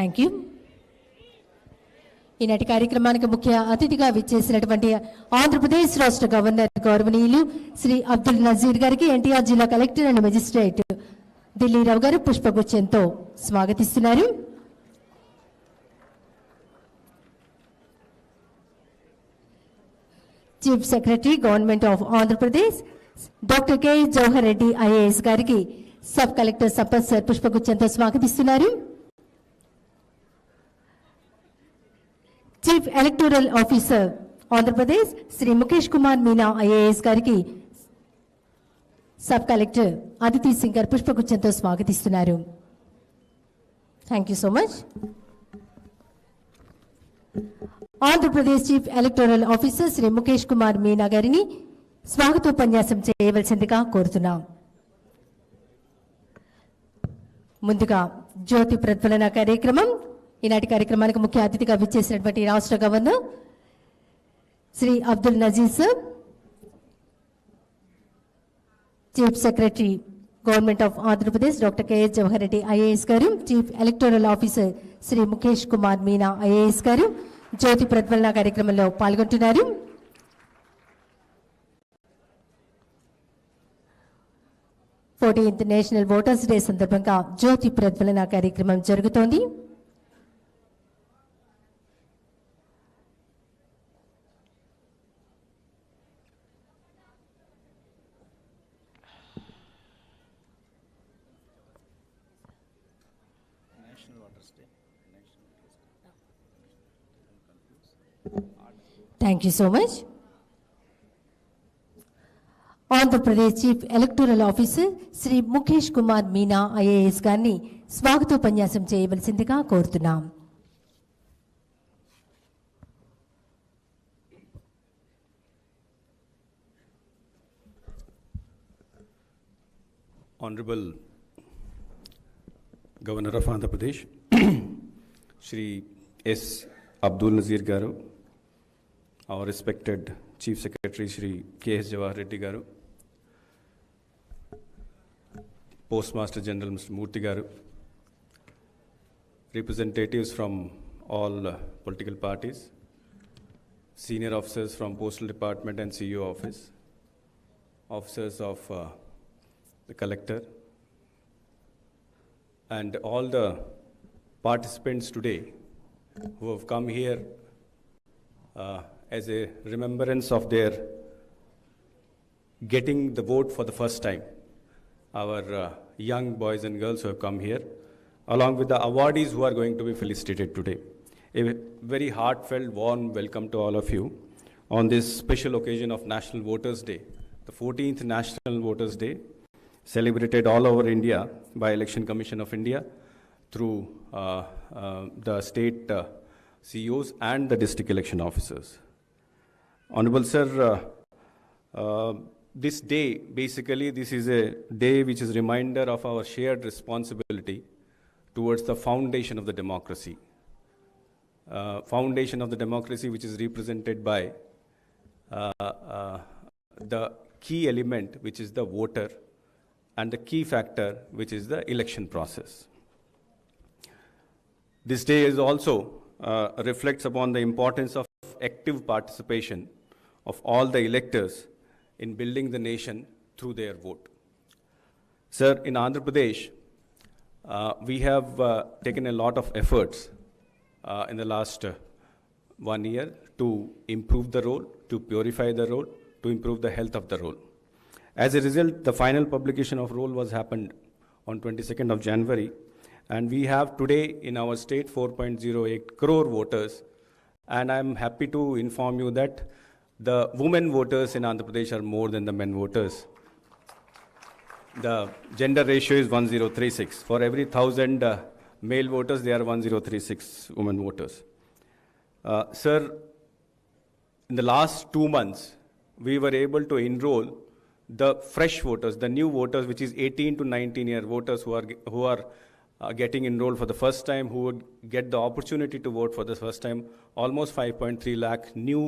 Thank you. ఈనాటి కార్యక్రమానికి ముఖ్య అతిథిగా విచ్చేసినటువంటి ఆంధ్రప్రదేశ్ రాష్ట్ర గవర్నర్ గౌరవనీయులు శ్రీ అబ్దుల్ నజీర్ గారికి ఎన్టీఆర్ జిల్లా కలెక్టర్ అండ్ మెజిస్ట్రేట్ ఢిల్లీరావు గారు పుష్పగుచ్ఛంతో స్వాగతిస్తున్నారు. Chief secretary government of Andhra Pradesh doctor K Jawahar Reddy IAS గారికి సబ్ కలెక్టర్ సంపత్ సార్ పుష్పగుచ్ఛంతో స్వాగతిస్తున్నారు. Chief electoral officer Andhra Pradesh Shri Mukesh Kumar Meena IAS గారికి సబ్ కలెక్టర్ అదితి సింగ్ గారు పుష్పగుచ్ఛంతో స్వాగతిస్తున్నారు. Thank you so much. Andhra Pradesh chief electoral officer Shri Mukesh Kumar Meena గారిని స్వాగతోపన్యాసం చేయవలసిందిగా కోరుతున్నాం. ముందుగా జ్యోతి ప్రజ్వలన కార్యక్రమం. ఈనాటి కార్యక్రమానికి ముఖ్య అతిథిగా విచ్చేసినటువంటి రాష్ట్ర governor Shri Abdul Nazeer sir, chief secretary government of Andhra Pradesh doctor K Jawahar Reddy IAS గారు, chief electoral officer Shri Mukesh Kumar Meena IAS గారు జ్యోతి ప్రజ్వలన కార్యక్రమంలో పాల్గొంటున్నారు. నేషనల్ ఓటర్స్ డే సందర్భంగా జ్యోతి ప్రజ్వలన కార్యక్రమం జరుగుతోంది. Thank you so much. Andhra Pradesh chief electoral officer Shri Mukesh Kumar Meena IAS గారిని స్వాగతోపన్యాసం చేయవలసిందిగా కోరుతున్నాం. Honorable Governor of Andhra Pradesh, Shri S. AbdulNazeer Garu, our respected Chief Secretary Shri K.S. Jawahar Reddy Garu, Postmaster General Mr. Murthy Garu, representatives from all political parties, senior officers from Postal Department and CEO Office, officers of the Collector, and all the participants today who have come here as a remembrance of their getting the vote for the first time. Our young boys and girls who have come here, along with the awardees who are going to be felicitated today. A very heartfelt, warm welcome to all of you on this special occasion of National Voters Day, the 14th National Voters Day, celebrated all over India by Election Commission of India through the state CEOs and the district election officers. Honorable Sir, this day, basically, this is a day which is a reminder of our shared responsibility towards the foundation of the democracy. Foundation of the democracy which is represented by the key element which is the voter and the key factor which is the election process. This day is also reflects upon the importance of active participation of all the electors in building the nation through their vote. Sir, in Andhra Pradesh, we have taken a lot of efforts in the last 1 year to improve the role, to purify the role, to improve the health of the role. As a result, the final publication of roll was happened on 22nd of January, and we have today in our state 4.08 crore voters, and I'm happy to inform you that the women voters in Andhra Pradesh are more than the men voters. The gender ratio is 1036. For every 1,000 male voters, there are 1036 women voters. Sir, in the last 2 months, we were able to enroll the fresh voters, the new voters, which is 18 to 19-year voters who are getting enrolled for the first time, who would get the opportunity to vote for the first time. Almost 5.3 lakh new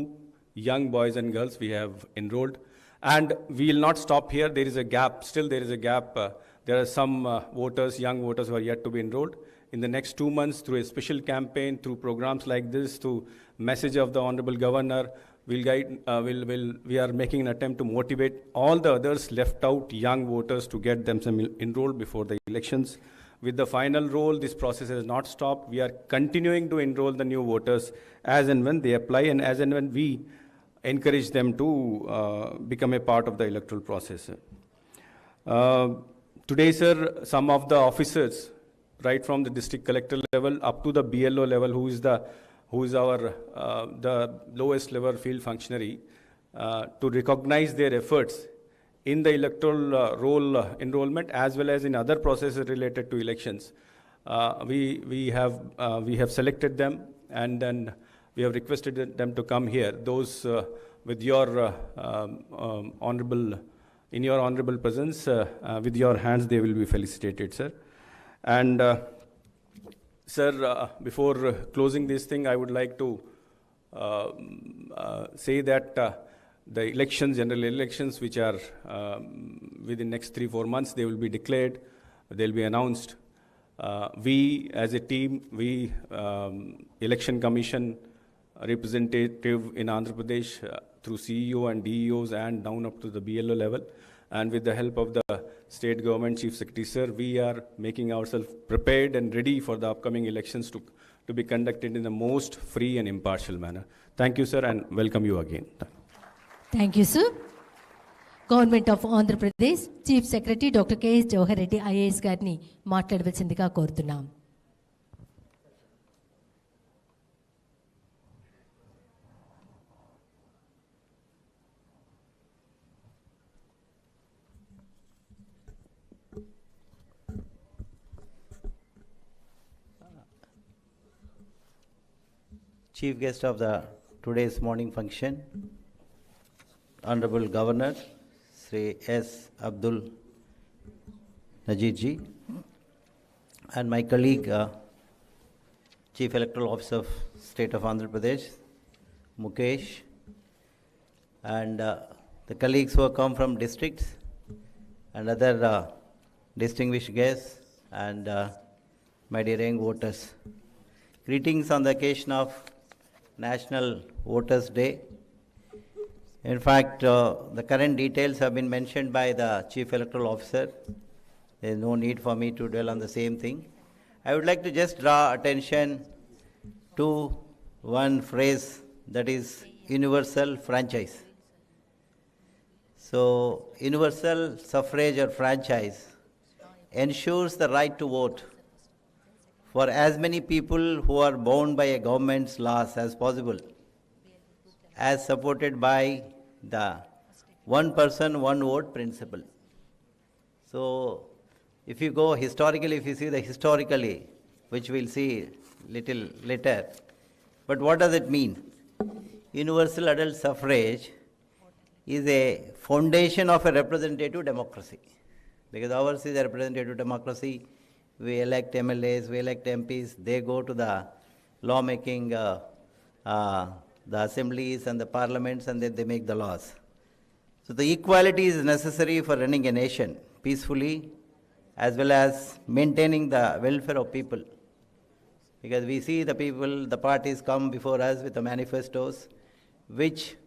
young boys and girls we have enrolled. And we will not stop here. There is a gap. Still there is a gap. There are some voters, young voters who are yet to be enrolled. in the next 2 months through a special campaign, through programs like this, through message of the Honorable Governor, we are making an attempt to motivate all the others left out young voters to get themselves enrolled before the elections. With the final roll, this process has not stopped. We are continuing to enroll the new voters as and when they apply and as and when we encourage them to become a part of the electoral process. Today, sir, some of the officers, right from the district collector level up to the BLO level, who is our the lowest level field functionary, to recognize their efforts in the electoral roll enrollment as well as in other processes related to elections. We have selected them, and then we have requested them to come here. Those with your in your honorable presence, with your hands, they will be felicitated, sir. And sir, before closing this thing, I would like to say that the elections, general elections, which are within next 3-4 months, they will be declared, they'll be announced. We, as a team, Election Commission representative in Andhra Pradesh, through CEO and DEOs and down up to the BLO level, and with the help of the state government chief secretary, sir, we are making ourselves prepared and ready for the upcoming elections to be conducted in the most free and impartial manner. Thank you, sir, and welcome you again. Thank you, sir. Government of Andhra Pradesh Chief Secretary Dr. K.S. Jawahar Reddy IAS గారిని మాట్లాడవలసిందిగా కోరుతున్నాం. Chief guest of today's morning function, Honorable Governor, Sri S. Abdul-Nazeer ji, and my colleague, Chief Electoral Officer of State of Andhra Pradesh, Mukesh, and the colleagues who have come from districts, and other distinguished guests, and my dear young voters. Greetings on the occasion of National Voters' Day. In fact, the current details have been mentioned by the Chief Electoral Officer. There is no need for me to dwell on the same thing. I would like to just draw attention to one phrase, that is universal franchise. So, universal suffrage or franchise ensures the right to vote for as many people who are bound by a government's laws as possible, as supported by the one person, one vote principle. So, if you go historically, if you see the historically, which we'll see little later, but what does it mean? Universal adult suffrage is a foundation of a representative democracy, because ours is a representative democracy. We elect MLAs, we elect MPs, they go to the lawmaking, the assemblies and the parliaments, and then they make the laws. So the equality is necessary for running a nation peacefully, as well as maintaining the welfare of people. Because we see the people, the parties come before us with the manifestos, which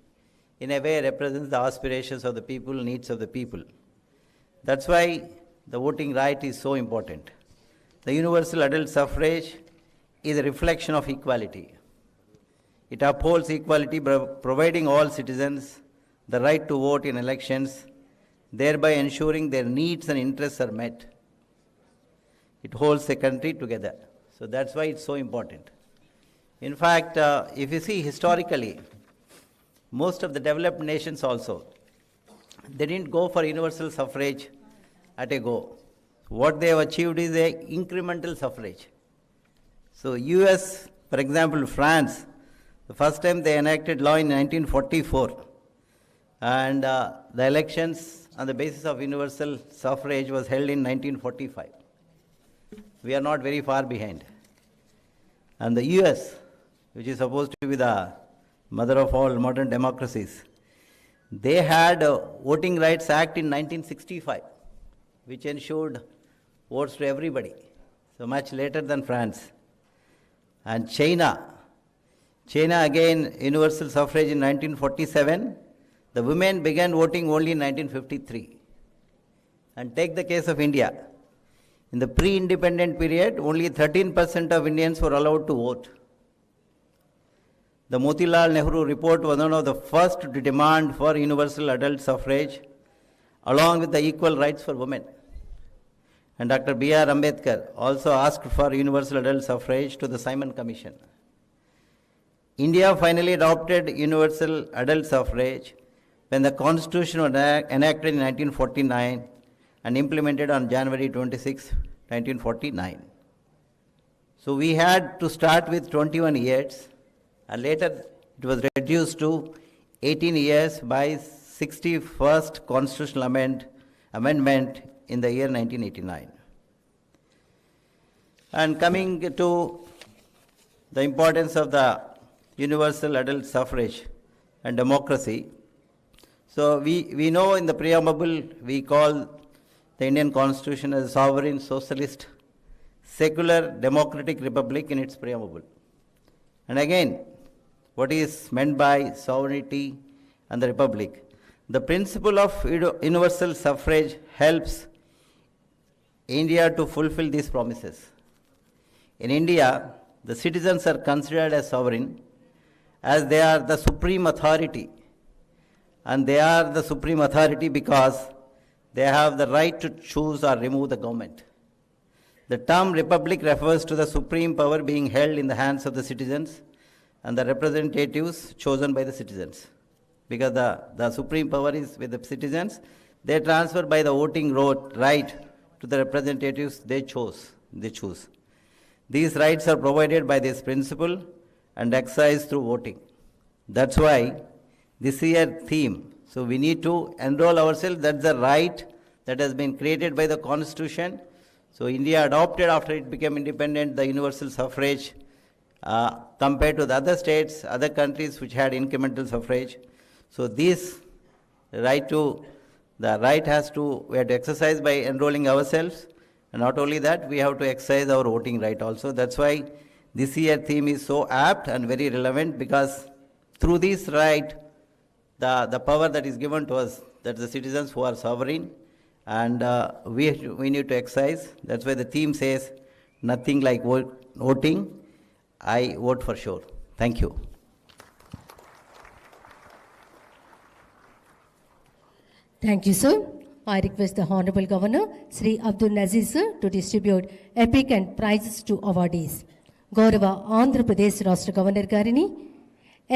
in a way represents the aspirations of the people, needs of the people. That's why the voting right is so important. The universal adult suffrage is a reflection of equality. It upholds equality by providing all citizens the right to vote in elections, thereby ensuring their needs and interests are met. It holds the country together. So that's why it's so important. In fact, if you see historically, most of the developed nations also, they didn't go for universal suffrage at a go. What they have achieved is a incremental suffrage. So US, for example, France, the first time they enacted law in 1944, and the elections on the basis of universal suffrage was held in 1945. We are not very far behind. And the US, which is supposed to be the mother of all modern democracies, they had a Voting Rights Act in 1965, which ensured votes to everybody. so much later than France. And China again, universal suffrage in 1947. The women began voting only in 1953. And take the case of India. In the pre-independent period, only 13% of Indians were allowed to vote. The Motilal Nehru report was one of the first to demand for universal adult suffrage, along with the equal rights for women. And Dr. B.R. Ambedkar also asked for universal adult suffrage to the Simon Commission. India finally adopted universal adult suffrage when the Constitution was enacted in 1949 and implemented on January 26, 1949. So we had to start with 21 years, and later it was reduced to 18 years by 61st Constitutional Amendment in the year 1989. And coming to the importance of the universal adult suffrage and democracy, so we know in the preamble we call the Indian Constitution as a sovereign, socialist, secular, democratic republic in its preamble. And again, what is meant by sovereignty and the republic? The principle of universal suffrage helps India to fulfill these promises. In India, the citizens are considered as sovereign as they are the supreme authority. And they are the supreme authority because they have the right to choose or remove the government. The term republic refers to the supreme power being held in the hands of the citizens and the representatives chosen by the citizens. Because the supreme power is with the citizens, they transfer by the voting right to the representatives they choose. These rights are provided by this principle and exercised through voting. That's why this year theme, so we need to enroll ourselves. That's the right that has been created by the Constitution. So India adopted after it became independent the universal suffrage compared to the other states, other countries which had incremental suffrage. So this right we have to exercise by enrolling ourselves. And not only that, we have to exercise our voting right also. That's why this year theme is so apt and very relevant, because through this right, the power that is given to us, that the citizens who are sovereign, and we need to exercise. That's why the theme says, nothing like voting, I vote for sure. Thank you. Thank you, sir. I request the Honorable Governor, Sri AbdulNazeer sir, to distribute epic and prizes to awardees. Gaurava Andhra Pradesh Rashtra Governor Garini,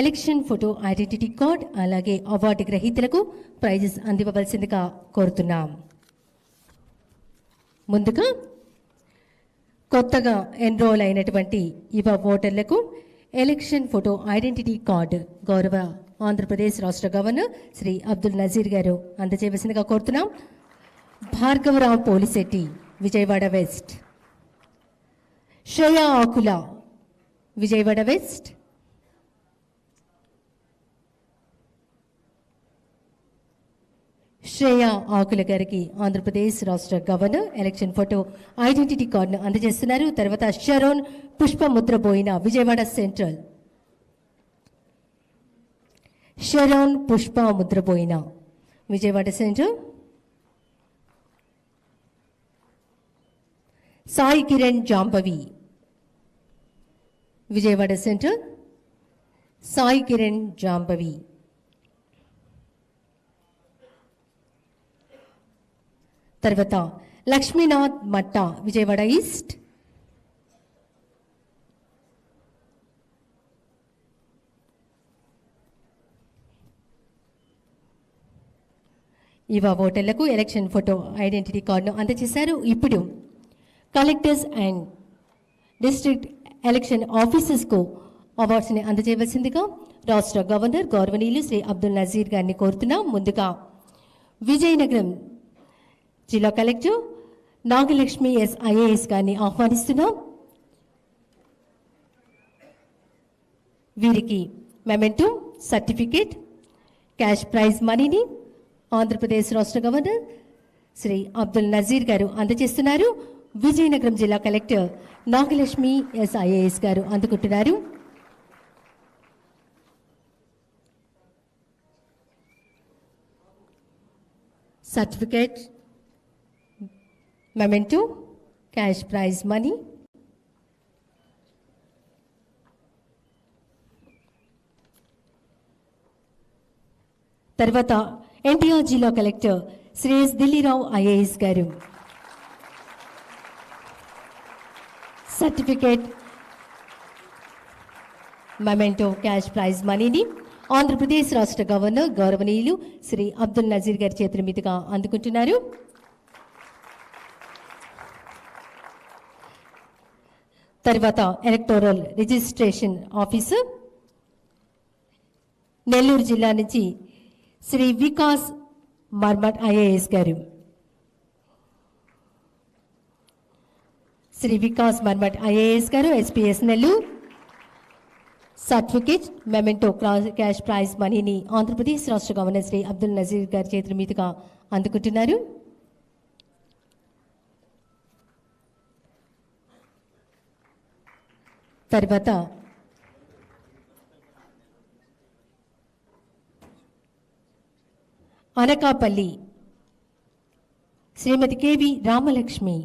election photo identity card అలాగే award గ్రహీతలకు prices అందివ్వవలసిందిగా కోరుతున్నాం. ముందుగా కొత్తగా enrol అయినటువంటి యువ ఓటర్లకు election photo identity card గౌరవ ఆంధ్రప్రదేశ్ రాష్ట్ర గవర్నర్ శ్రీ అబ్దుల్ నజీర్ గారు అందజేయవలసిందిగా కోరుతున్నాం. భార్గవరావు పోలిశెట్టి, విజయవాడ వెస్ట్. శ్రేయా ఆకుల, విజయవాడ వెస్ట్. శ్రేయా ఆకుల గారికి ఆంధ్రప్రదేశ్ రాష్ట్ర గవర్నర్ ఎలక్షన్ ఫోటో ఐడెంటిటీ కార్డును అందజేస్తున్నారు. తర్వాత Sharon Pushpamudraboina, Vijayawada central. Sharon Pushpamudraboina, Vijayawada central. Sai Kiran Jambavi, Vijayawada central. Sai Kiran Jambavi. తర్వాత లక్ష్మీనాథ్ మట్ట, విజయవాడ ఈస్ట్. యువ ఓటర్లకు ఎలక్షన్ ఫోటో ఐడెంటిటీ కార్డును అందజేశారు. ఇప్పుడు కలెక్టర్స్ అండ్ డిస్ట్రిక్ట్ ఎలక్షన్ ఆఫీసర్స్కు అవార్డ్స్ని అందజేయవలసిందిగా రాష్ట్ర గవర్నర్ గౌరవనీయులు శ్రీ అబ్దుల్ నజీర్ గారిని కోరుతున్నాం. ముందుగా విజయనగరం జిల్లా కలెక్టర్ నాగలక్ష్మి ఐఏఎస్ గారిని ఆహ్వానిస్తున్నాం. వీరికి మెమెంటో, సర్టిఫికేట్, క్యాష్ ప్రైజ్ మనీని ఆంధ్రప్రదేశ్ రాష్ట్ర గవర్నర్ శ్రీ అబ్దుల్ నజీర్ గారు అందజేస్తున్నారు. విజయనగరం జిల్లా కలెక్టర్ నాగలక్ష్మి SIAS గారు అందుకుంటున్నారు. Certificate, memento, cash prize money. తర్వాత ఎన్టీఆర్ జిల్లా collector Shri S Dillirao IAS గారు సర్టిఫికేట్, మెమెంటో, క్యాష్ ప్రైజ్ మనీని ఆంధ్రప్రదేశ్ రాష్ట్ర గవర్నర్ గౌరవనీయులు శ్రీ అబ్దుల్ నజీర్ గారి చేతుల మీదుగా అందుకుంటున్నారు. తర్వాత ఎలక్టోరల్ రిజిస్ట్రేషన్ ఆఫీసర్ నెల్లూరు జిల్లా నుంచి శ్రీ వికాస్ మర్మట్ IAS గారు. శ్రీ వికాస్ మర్మట్ IAS గారు SPS Nellore certificate, memento, cash prize మనీని ఆంధ్రప్రదేశ్ రాష్ట్ర గవర్నర్ శ్రీ అబ్దుల్ నజీర్ గారి చేతుల మీదుగా అందుకుంటున్నారు. తర్వాత అనకాపల్లి శ్రీమతి KV Ramalakshmi,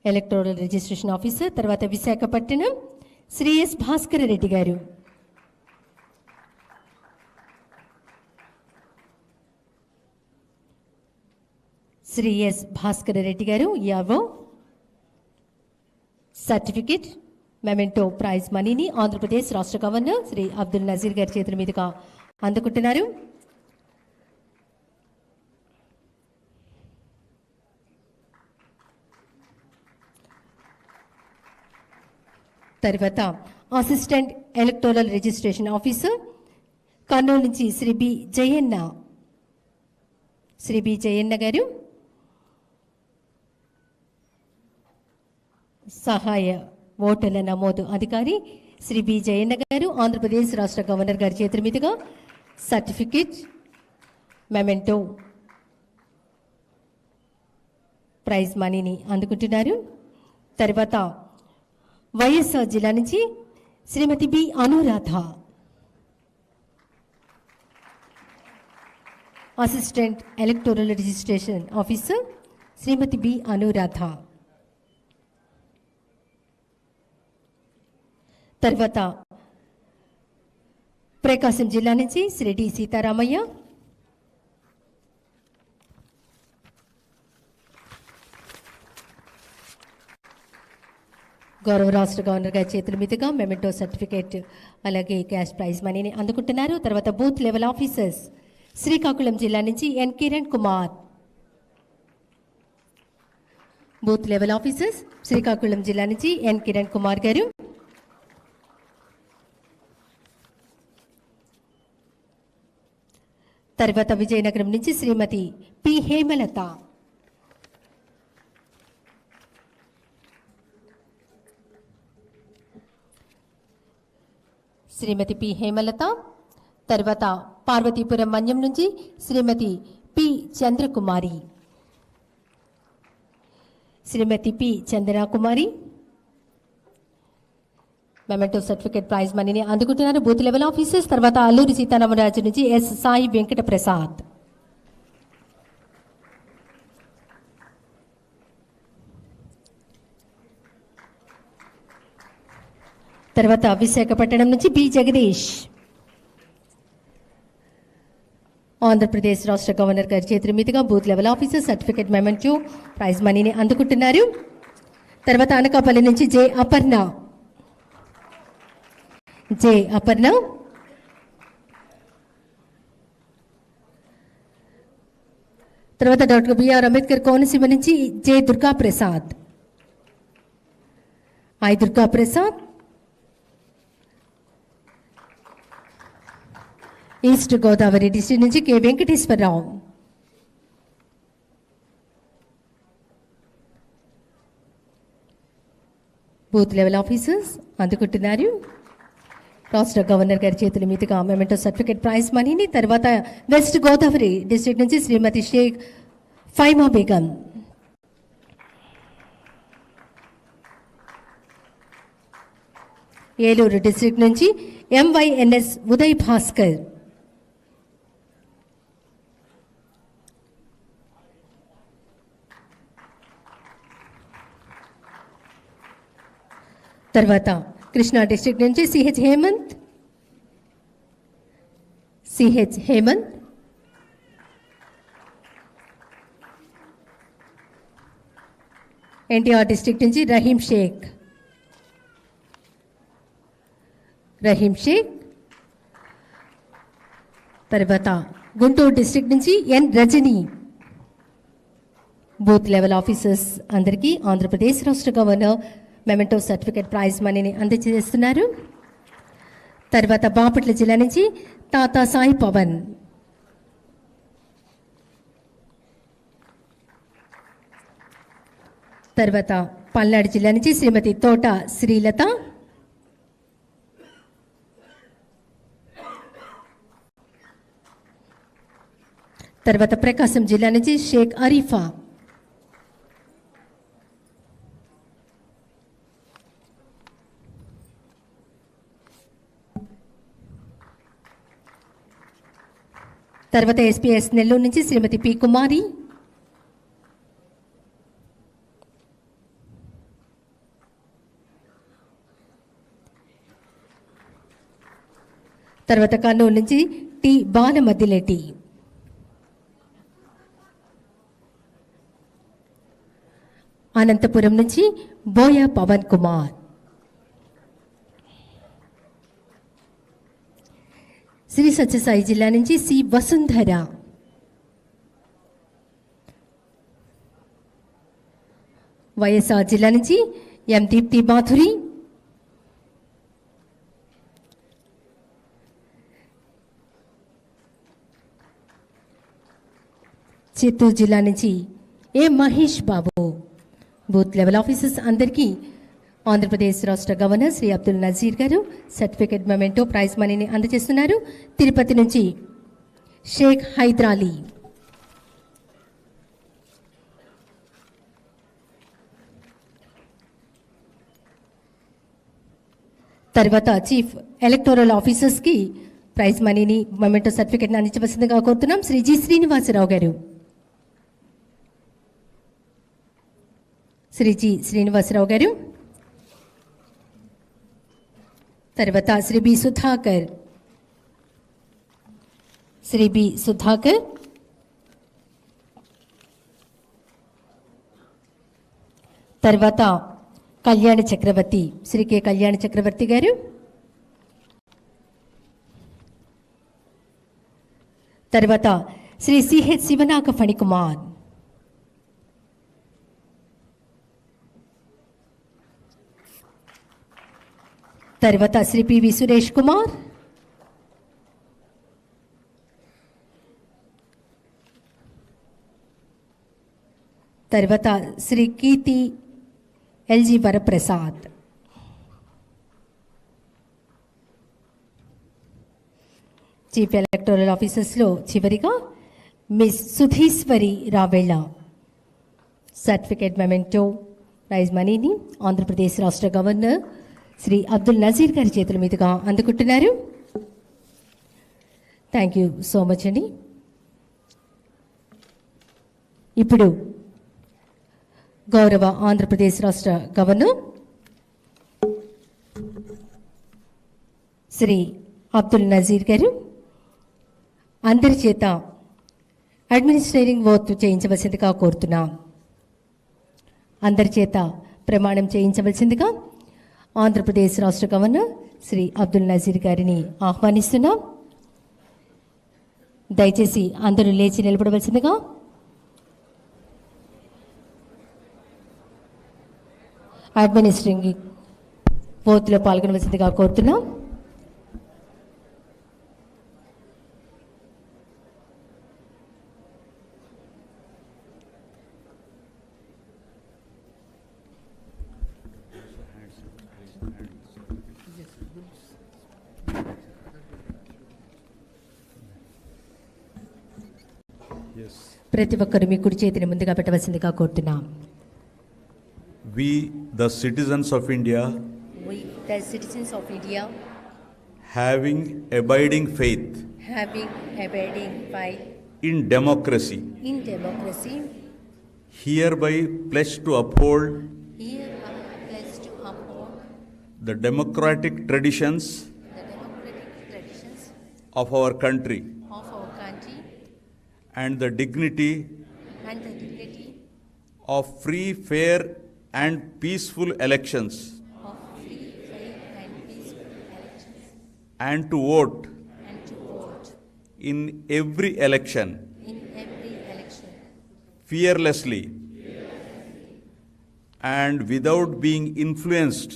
electoral registration officer. తర్వాత విశాఖపట్నం శ్రీ ఎస్ భాస్కర రెడ్డి గారు. శ్రీ ఎస్ భాస్కర రెడ్డి గారు యావో సర్టిఫికేట్, మెమెంటో, ప్రైజ్ మనీని ఆంధ్రప్రదేశ్ రాష్ట్ర గవర్నర్ శ్రీ అబ్దుల్ నజీర్ గారి చేతుల మీదుగా అందుకుంటున్నారు. తర్వాత assistant electoral registration officer Kurnool నుంచి శ్రీ బి జయన్న గారు. సహాయ ఓటర్ల నమోదు అధికారి శ్రీ బి జయన్న గారు ఆంధ్రప్రదేశ్ రాష్ట్ర గవర్నర్ గారి చేతుల మీదుగా సర్టిఫికేట్, మెమెంటో, ప్రైజ్ మనీని అందుకుంటున్నారు. తర్వాత వైఎస్ఆర్ జిల్లా నుంచి Shrimati B Anuradha, assistant electoral registration officer Shrimati B Anuradha. తర్వాత ప్రకాశం జిల్లా నుంచి శ్రీ డి సీతారామయ్య, గౌరవ రాష్ట్ర గవర్నర్ గారి చేతుల మీదుగా మెమెంటో, సర్టిఫికేట్, అలాగే క్యాష్ ప్రైజ్ మనీని అందుకుంటున్నారు. తర్వాత బూత్ లెవెల్ ఆఫీసర్స్ శ్రీకాకుళం జిల్లా నుంచి N Kiran Kumar, booth level officers Srikakulam జిల్లా నుంచి ఎన్ కిరణ్ కుమార్ గారు. తర్వాత విజయనగరం నుంచి శ్రీమతి పి హేమలత, శ్రీమతి పి హేమలత. తర్వాత పార్వతీపురం మన్యం నుంచి Shrimati P Chandrakumari, Shrimati P Chandrakumari memento, certificate, prize మనీని అందుకుంటున్నారు బూత్ లెవెల్ ఆఫీసర్స్. తర్వాత అల్లూరి సీతారామరాజు నుంచి ఎస్ సాయి వెంకట ప్రసాద్. తర్వాత విశాఖపట్నం నుంచి బి జగదీష్ ఆంధ్రప్రదేశ్ రాష్ట్ర గవర్నర్ గారి చేతుల మీదుగా booth level officer certificate, memento, prize మనీని అందుకుంటున్నారు. తర్వాత అనకాపల్లి నుంచి జె అపర్ణ, తర్వాత డాక్టర్ బిఆర్ అంబేద్కర్ కోనసీమ నుంచి J Durga Prasad, Durga Prasad. East Godavari district నుంచి K Venkateswararao, booth level officers అందుకుంటున్నారు. రాష్ట్ర గవర్నర్ గారి చేతుల మీదుగా మెమెంటో సర్టిఫికేట్ ప్రైజ్ మనీని, తర్వాత వెస్ట్ గోదావరి డిస్ట్రిక్ట్ నుంచి శ్రీమతి షేక్ ఫైమా బేగం, ఏలూరు డిస్ట్రిక్ట్ నుంచి ఎంవైఎన్ఎస్ ఉదయ్ భాస్కర్, తర్వాత కృష్ణా డిస్ట్రిక్ట్ నుంచి సిహెచ్ హేమంత్, ఎన్టీఆర్ డిస్ట్రిక్ట్ నుంచి రహీం షేక్, తర్వాత గుంటూరు డిస్ట్రిక్ట్ నుంచి ఎన్ రజని. బూత్ లెవెల్ ఆఫీసర్స్ అందరికీ ఆంధ్రప్రదేశ్ రాష్ట్ర గవర్నర్ మెమెంటో సర్టిఫికేట్ ప్రైజ్ మనీని అందజేస్తున్నారు. తర్వాత బాపట్ల జిల్లా నుంచి తాతా సాయి పవన్, తర్వాత పల్నాడు జిల్లా నుంచి శ్రీమతి తోట శ్రీలత, తర్వాత ప్రకాశం జిల్లా నుంచి షేక్ అరీఫా, తర్వాత ఎస్పీఎస్ నెల్లూరు నుంచి శ్రీమతి పి కుమారి, తర్వాత కర్నూలు నుంచి టి బాలమద్దిలేటి, అనంతపురం నుంచి బోయ పవన్ కుమార్, శ్రీ సత్యసాయి జిల్లా నుంచి సి వసుంధర, వైఎస్ఆర్ జిల్లా నుంచి ఎం దీప్తి మాధురి, చిత్తూరు జిల్లా నుంచి ఏ Mahesh Babu. Booth level officers అందరికీ ఆంధ్రప్రదేశ్ రాష్ట్ర గవర్నర్ శ్రీ అబ్దుల్ నజీర్ గారు సర్టిఫికేట్ మెమెంటో ప్రైజ్ మనీని అందజేస్తున్నారు. తిరుపతి నుంచి షేక్ హైదరాలీ, తర్వాత చీఫ్ ఎలక్టోరల్ ఆఫీసర్స్కి ప్రైజ్ మనీని మెమెంటో సర్టిఫికేట్ని అందించవలసిందిగా కోరుతున్నాం. శ్రీ జి శ్రీనివాసరావు గారు, శ్రీ జి శ్రీనివాసరావు గారు, తర్వాత శ్రీ బి సుధాకర్, తర్వాత కళ్యాణ చక్రవర్తి, శ్రీ కె కళ్యాణ చక్రవర్తి గారు, తర్వాత శ్రీ సిహెచ్ శివనాగ ఫణికుమార్, తర్వాత శ్రీ పివి సురేష్ కుమార్, తర్వాత Shri Keerthi LG Varaprasad, chief electoral ఆఫీసర్స్లో చివరిగా miss Sudheeswari Ravella certificate memento prize మనీని ఆంధ్రప్రదేశ్ రాష్ట్ర గవర్నర్ శ్రీ అబ్దుల్ నజీర్ గారి చేతుల మీదుగా అందుకుంటున్నారు. థ్యాంక్ యూ సో మచ్ అండి. ఇప్పుడు గౌరవ ఆంధ్రప్రదేశ్ రాష్ట్ర గవర్నర్ శ్రీ అబ్దుల్ నజీర్ గారు అందరి చేత అడ్మినిస్ట్రేటింగ్ ఓత్ చేయించవలసిందిగా కోరుతున్నాం. అందరి చేత ప్రమాణం చేయించవలసిందిగా ఆంధ్రప్రదేశ్ రాష్ట్ర గవర్నర్ శ్రీ అబ్దుల్ నజీర్ గారిని ఆహ్వానిస్తున్నాం. దయచేసి అందరూ లేచి నిలబడవలసిందిగా అడ్మినిస్ట్రేటింగ్ ఓత్లో పాల్గొనవలసిందిగా కోరుతున్నాం. ప్రతి ఒక్కరు మీ కుడి చేతిని ముందుగా పెట్టవలసిందిగా కోరుతున్నాం. We, the citizens of India, We, the citizens of India, having abiding faith having abiding faith in democracy, in democracy, hereby pledge to uphold here are pledged to uphold the democratic traditions the democratic traditions of our country of our country and the dignity and the dignity of free, fair, and peaceful elections, of free, fair, and peaceful elections, and to vote and to vote in every election in every election fearlessly and without being influenced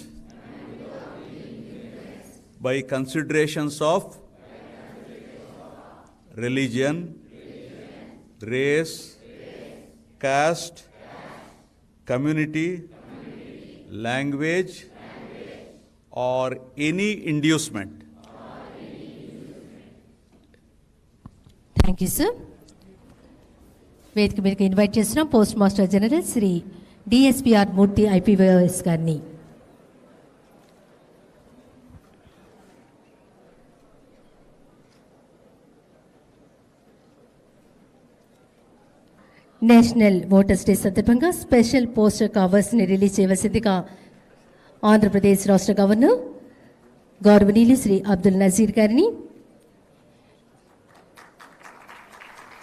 by considerations of religion, race, caste, community, language, or any inducement. Thank you sir. వేదిక మీదకి invite చేస్తున్నాం post master general Shri డిఎస్పిఆర్ మూర్తి ఐపీవైఎస్ గారిని. National voters day సందర్భంగా special poster కవర్స్ని release చేయవలసిందిగా ఆంధ్రప్రదేశ్ రాష్ట్ర governor గౌరవనీయులు శ్రీ అబ్దుల్ నజీర్ గారిని,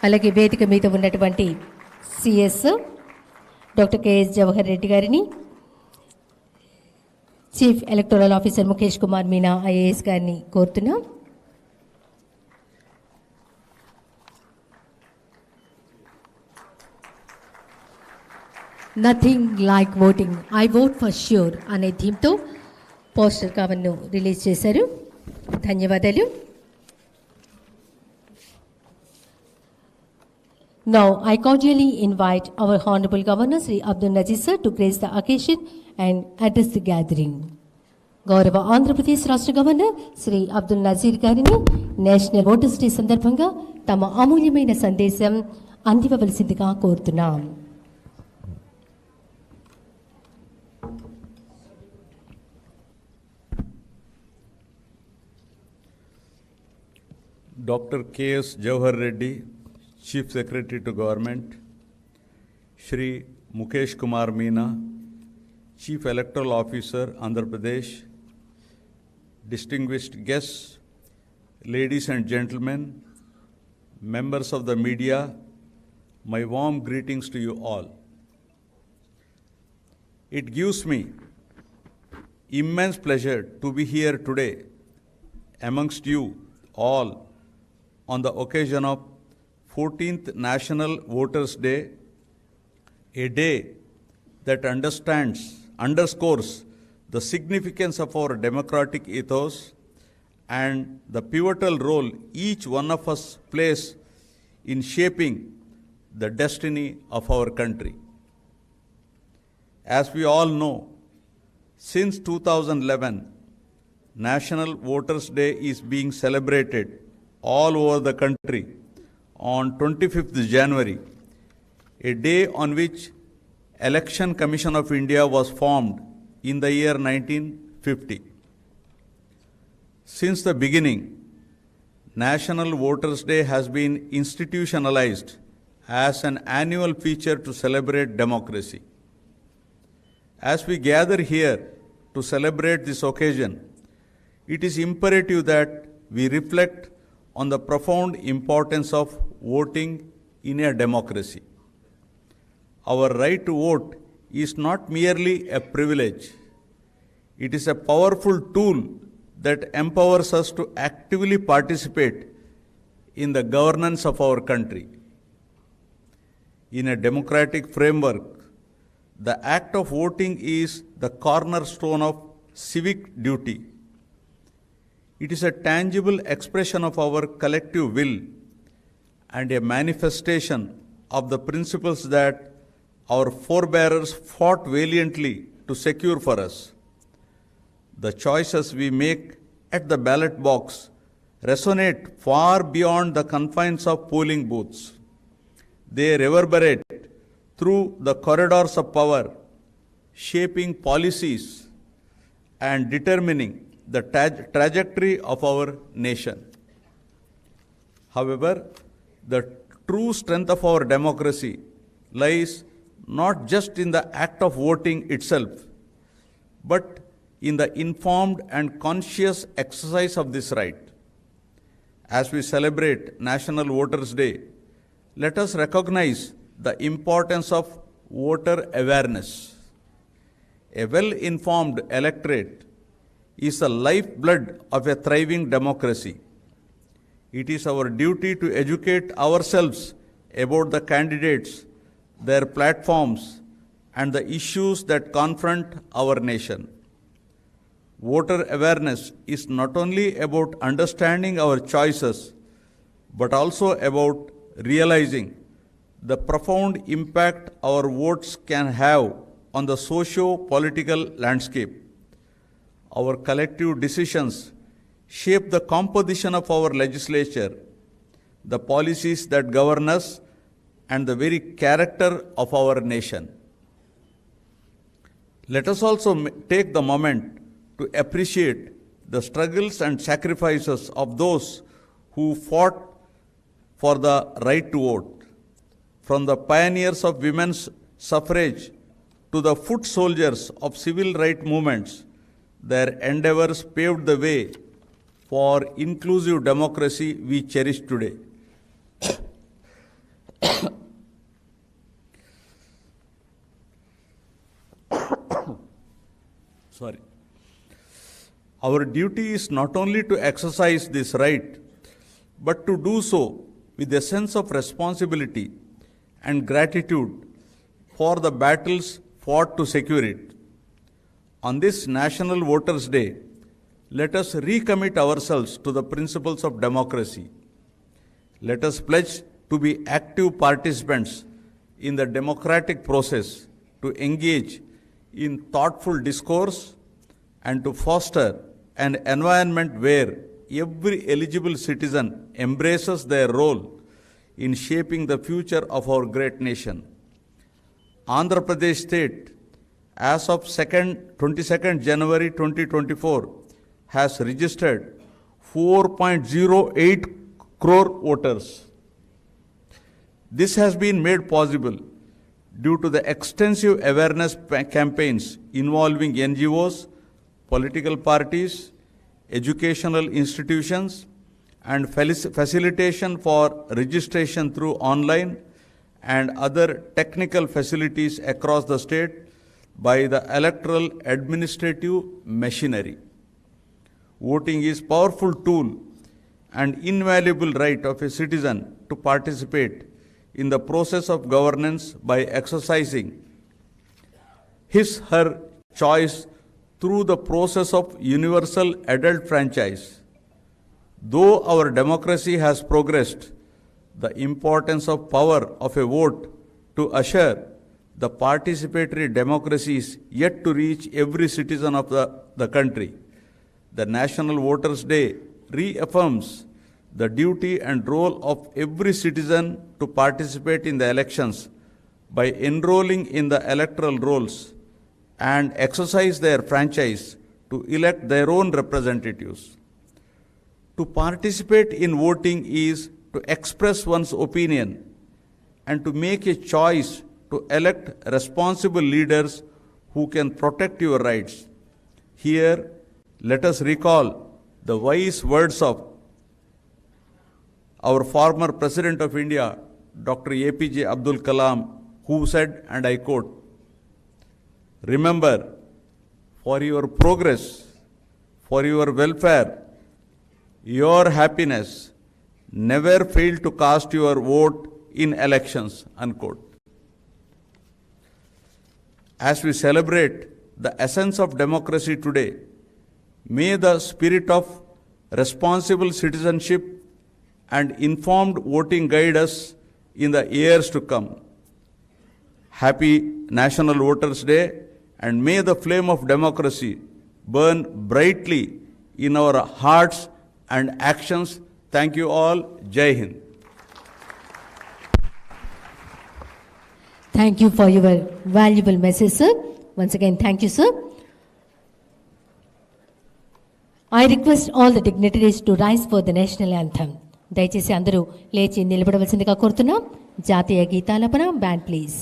అలాగే వేదిక మీద ఉన్నటువంటి CS doctor KS Jawahar Reddy గారిని, chief electoral officer Mukesh Kumar Meena IAS గారిని కోరుతున్నాం. Nothing like voting, I vote for sure అనే థీమ్తో పోస్టర్ కవర్ను రిలీజ్ చేశారు. ధన్యవాదాలు. Now, I cordially invite our Honorable Governor Sri AbdulNazeer sir to grace the occasion and address the gathering. గౌరవ ఆంధ్రప్రదేశ్ రాష్ట్ర governor Shri Abdul Nazir గారిని నేషనల్ ఓటర్స్ డే సందర్భంగా తమ అమూల్యమైన సందేశం అందివ్వవలసిందిగా కోరుతున్నాం. Dr. K.S. Jawahar Reddy, Chief Secretary to Government, Shri Mukesh Kumar Meena, Chief Electoral Officer, Andhra Pradesh, distinguished guests, ladies and gentlemen, members of the media, my warm greetings to you all. It gives me immense pleasure to be here today amongst you all on the occasion of 14th National Voters' Day, a day that underscores the significance of our democratic ethos and the pivotal role each one of us plays in shaping the destiny of our country. As we all know, since 2011, National Voters' Day is being celebrated all over the country on 25th January, a day on which Election Commission of India was formed in the year 1950. Since the beginning, National Voters' Day has been institutionalized as an annual feature to celebrate democracy. As we gather here to celebrate this occasion, it is imperative that we reflect on the profound importance of voting in a democracy. Our right to vote is not merely a privilege. It is a powerful tool that empowers us to actively participate in the governance of our country. In a democratic framework, the act of voting is the cornerstone of civic duty. It is a tangible expression of our collective will and a manifestation of the principles that our forebears fought valiantly to secure for us. The choices we make at the ballot box resonate far beyond the confines of polling booths. They reverberate through the corridors of power, shaping policies and determining the trajectory of our nation. However, the true strength of our democracy lies not just in the act of voting itself, but in the informed and conscious exercise of this right. As we celebrate National Voters' Day, let us recognize the importance of voter awareness. A well-informed electorate is the lifeblood of a thriving democracy. It is our duty to educate ourselves about the candidates, their platforms, and the issues that confront our nation. Voter awareness is not only about understanding our choices, but also about realizing the profound impact our votes can have on the socio-political landscape. Our collective decisions shape the composition of our legislature, the policies that govern us, and the very character of our nation. Let us also take the moment to appreciate the struggles and sacrifices of those who fought for the right to vote. From the pioneers of women's suffrage to the foot soldiers of civil rights movements, their endeavors paved the way for inclusive democracy we cherish today. Sorry. Our duty is not only to exercise this right, but to do so with a sense of responsibility and gratitude for the battles fought to secure it. On this National Voters' Day, let us recommit ourselves to the principles of democracy. Let us pledge to be active participants in the democratic process, to engage in thoughtful discourse, and to foster an environment where every eligible citizen embraces their role in shaping the future of our great nation. Andhra Pradesh State, as of 22nd January 2024, has registered 4.08 crore voters. This has been made possible due to the extensive awareness campaigns involving NGOs, political parties, educational institutions, and facilitation for registration through online and other technical facilities across the state by the electoral administrative machinery. Voting is a powerful tool and invaluable right of a citizen to participate in the process of governance by exercising his/her choice through the process of universal adult franchise. Though our democracy has progressed, the importance of power of a vote to assure the participatory democracy is yet to reach every citizen of the country. The National Voters' Day reaffirms the duty and role of every citizen to participate in the elections by enrolling in the electoral rolls and exercise their franchise to elect their own representatives. To participate in voting is to express one's opinion and to make a choice to elect responsible leaders who can protect your rights. Here, let us recall the wise words of our former President of India, Dr. APJ Abdul Kalam, who said, and I quote, "Remember, for your progress, for your welfare, your happiness, never fail to cast your vote in elections," unquote. As we celebrate the essence of democracy today, may the spirit of responsible citizenship and informed voting guide us in the years to come. Happy National Voters' Day, and may the flame of democracy burn brightly in our hearts and actions. Thank you all. Jai Hind. Thank you for your valuable message, sir. Once again, thank you, sir. I request all the dignitaries to rise for the national anthem. దయచేసి అందరూ లేచి నిలబడవలసిందిగా కోరుతున్నాం. జాతీయ గీతాలపన band please.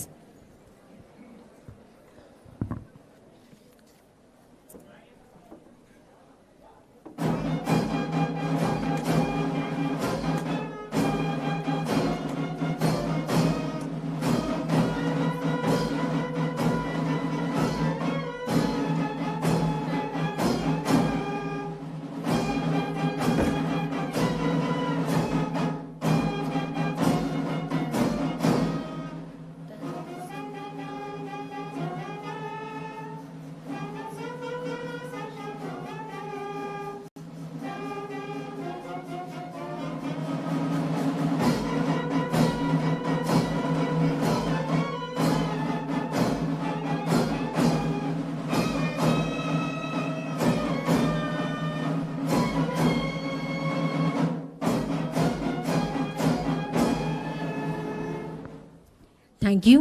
Thank you.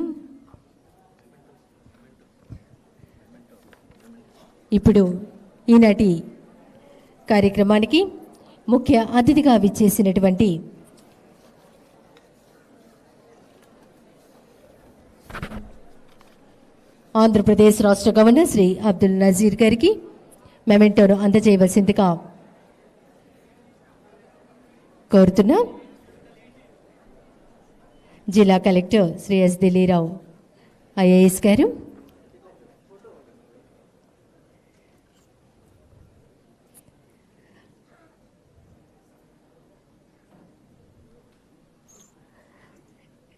ఇప్పుడు ఈనాటి కార్యక్రమానికి ముఖ్య అతిథిగా విచ్చేసినటువంటి ఆంధ్రప్రదేశ్ రాష్ట్ర గవర్నర్ శ్రీ అబ్దుల్ నజీర్ గారికి మెమెంటోను అందజేయవలసిందిగా కోరుతున్నాం. జిల్లా collector Shri S Dillirao IAS గారు,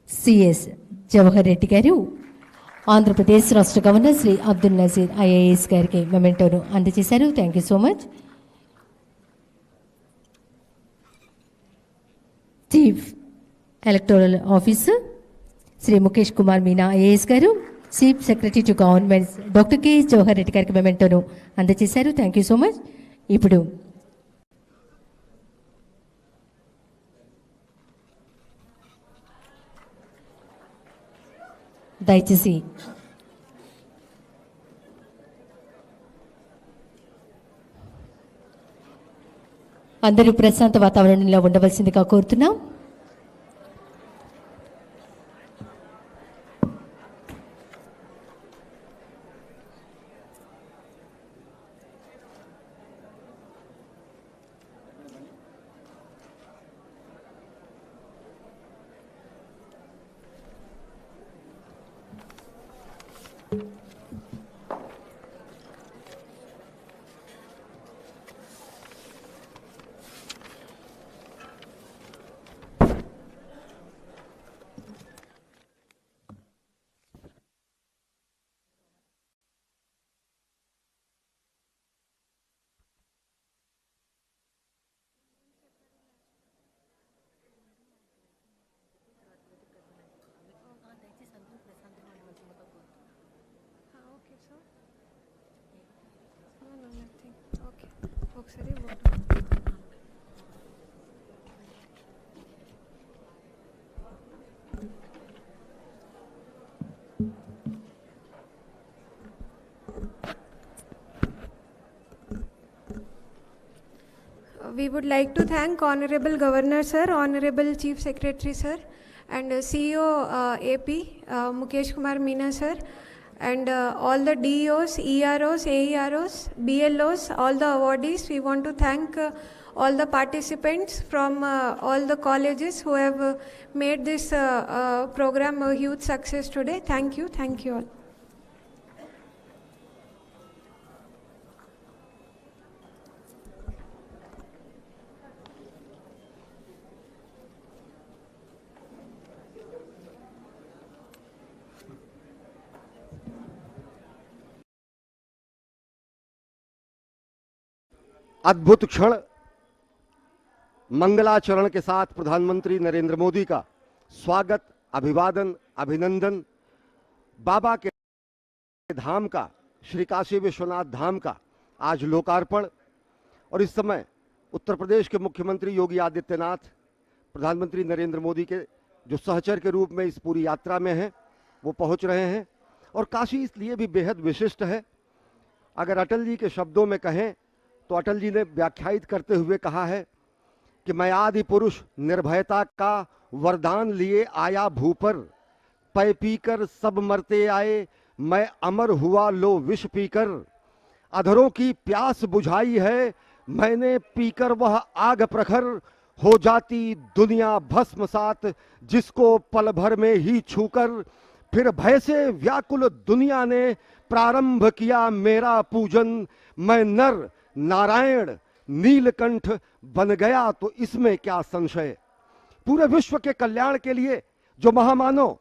సిఎస్ జవహర్ రెడ్డి గారు, ఆంధ్రప్రదేశ్ రాష్ట్ర గవర్నర్ శ్రీ అబ్దుల్ నజీర్ ఐఏఎస్ గారికి మెమెంటోను అందజేశారు. Thank you so much. Chief electoral officer Shri Mukesh Kumar Meena IAS గారు, chief secretary to government doctor K Jawahar Reddy గారికి మెమెంటోను అందజేశారు. Thank you so much. ఇప్పుడు దయచేసి అందరూ ప్రశాంత వాతావరణంలో ఉండవలసిందిగా కోరుతున్నాం. We would like to thank Honorable Governor Sir, Honorable Chief Secretary Sir, and CEO AP Mukesh Kumar Meena Sir, and all the DEOs, EROs, AEROs, BLOs, all the awardees. We want to thank all the participants from all the colleges who have made this program a huge success today. Thank you all. अद्भुत क्षण मंगलाचरण के साथ प्रधानमंत्री नरेंद्र मोदी का स्वागत, अभिवादन, अभिनंदन। बाबा के धाम का, श्री काशी विश्वनाथ धाम का आज लोकार्पण। और इस समय उत्तर प्रदेश के मुख्यमंत्री योगी आदित्यनाथ प्रधानमंत्री नरेंद्र मोदी के जो सहचर के रूप में इस पूरी यात्रा में हैं, वो पहुंच रहे हैं। और काशी इसलिए भी बेहद विशिष्ट है, अगर अटल जी के शब्दों में कहें तो अटल जी ने व्याख्यायित करते हुए कहा है कि मैं आदि पुरुष निर्भयता का वरदान लिए आया भू पर, पै पीकर सब मरते आए, मैं अमर हुआ लो विष पीकर, अधरों की प्यास बुझाई है मैंने पीकर वह आग प्रखर, हो जाती दुनिया भस्मसात जिसको पल भर में ही छूकर, फिर भय से व्याकुल दुनिया ने प्रारंभ किया मेरा पूजन, मैं नर नारायण नीलकंठ बन गया तो इसमें क्या संशय। पूरे विश्व के कल्याण के लिए जो महामानव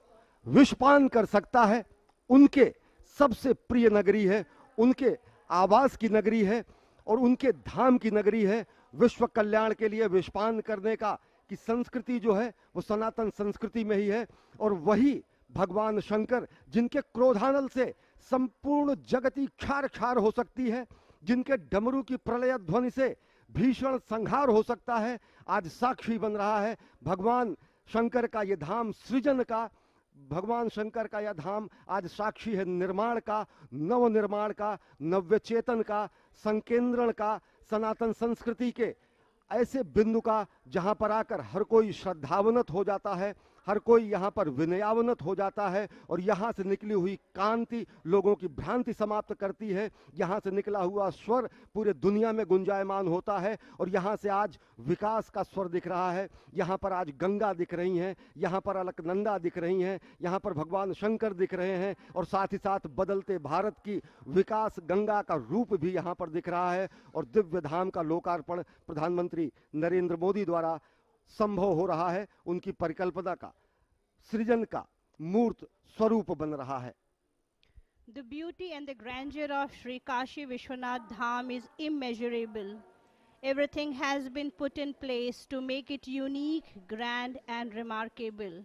विषपान कर सकता है, उनके सबसे प्रिय नगरी है, उनके आवास की नगरी है और उनके धाम की नगरी है। विश्व कल्याण के लिए विषपान करने का की संस्कृति जो है वो सनातन संस्कृति में ही है। और वही भगवान शंकर जिनके क्रोधानल से संपूर्ण जगती क्षार क्षार हो सकती है, जिनके डमरू की प्रलय ध्वनि से भीषण संहार हो सकता है, आज साक्षी बन रहा है। भगवान शंकर का ये धाम सृजन का, भगवान शंकर का यह धाम आज साक्षी है निर्माण का, नव निर्माण का, नव्य चेतन का, संकेंद्रण का, सनातन संस्कृति के ऐसे बिंदु का जहां पर आकर हर कोई श्रद्धावनत हो जाता है, हर कोई यहाँ पर विनयावनत हो जाता है और यहाँ से निकली हुई कांति लोगों की भ्रांति समाप्त करती है। यहाँ से निकला हुआ स्वर पूरे दुनिया में गुंजायमान होता है और यहाँ से आज विकास का स्वर दिख रहा है। यहाँ पर आज गंगा दिख रही हैं, यहाँ पर अलकनंदा दिख रही हैं, यहाँ पर भगवान शंकर दिख रहे हैं और साथ ही साथ बदलते भारत की विकास गंगा का रूप भी यहाँ पर दिख रहा है। और दिव्य धाम का लोकार्पण प्रधानमंत्री नरेंद्र मोदी द्वारा संभव हो रहा है, उनकी परिकल्पना का सृजन का मूर्त स्वरूप बन रहा है। The beauty and the grandeur of Sri Kashi Vishwanath Dham is immeasurable. Everything has been put in place to make it unique, grand and remarkable.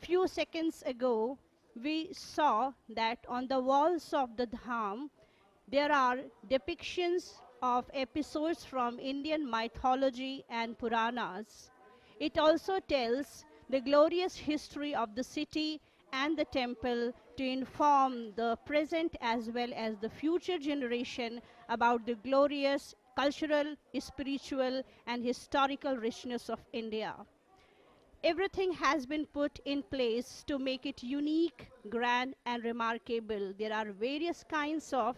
Few seconds ago, we saw that on the walls of the Dham, there are depictions of episodes from Indian mythology and Puranas. It also tells the glorious history of the city and the temple to inform the present as well as the future generation about the glorious cultural, spiritual and historical richness of India. Everything has been put in place to make it unique, grand and remarkable. There are various kinds of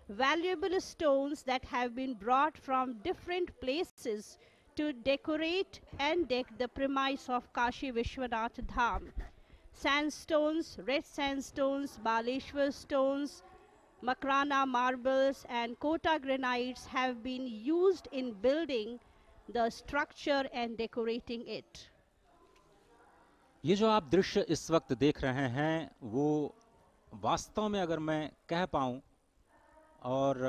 valuable stones that have been brought from different places to decorate and deck the premise of Kashi Vishwanath Dham. Sandstones, red sandstones, Baleshwar stones, Makrana marbles and Kota granites have been used in building the structure and decorating it. ये जो आप दृश्य इस वक्त देख रहे हैं वो वास्तव में अगर मैं कह पाऊं और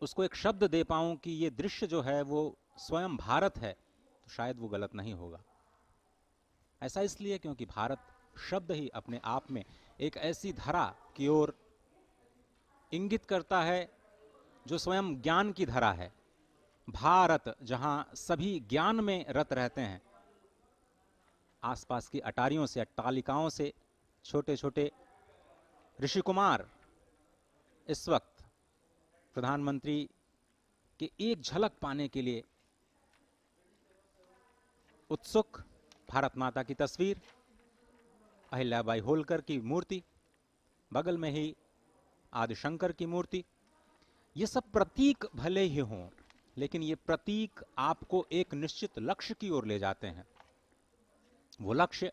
उसको एक शब्द दे पाऊं कि ये दृश्य जो है वो स्वयं भारत है तो शायद वो गलत नहीं होगा। ऐसा इसलिए क्योंकि भारत शब्द ही अपने आप में एक ऐसी धरा की ओर इंगित करता है जो स्वयं ज्ञान की धरा है। भारत जहां सभी ज्ञान में रत रहते हैं, आसपास की अटारियों से, अट्टालिकाओं से छोटे छोटे ऋषि कुमार इस वक्त प्रधानमंत्री की एक झलक पाने के लिए उत्सुक। भारत माता की तस्वीर, अहिल्याबाई होलकर की मूर्ति, बगल में ही आदिशंकर की मूर्ति। ये सब प्रतीक भले ही हों, लेकिन ये प्रतीक आपको एक निश्चित लक्ष्य की ओर ले जाते हैं। वो लक्ष्य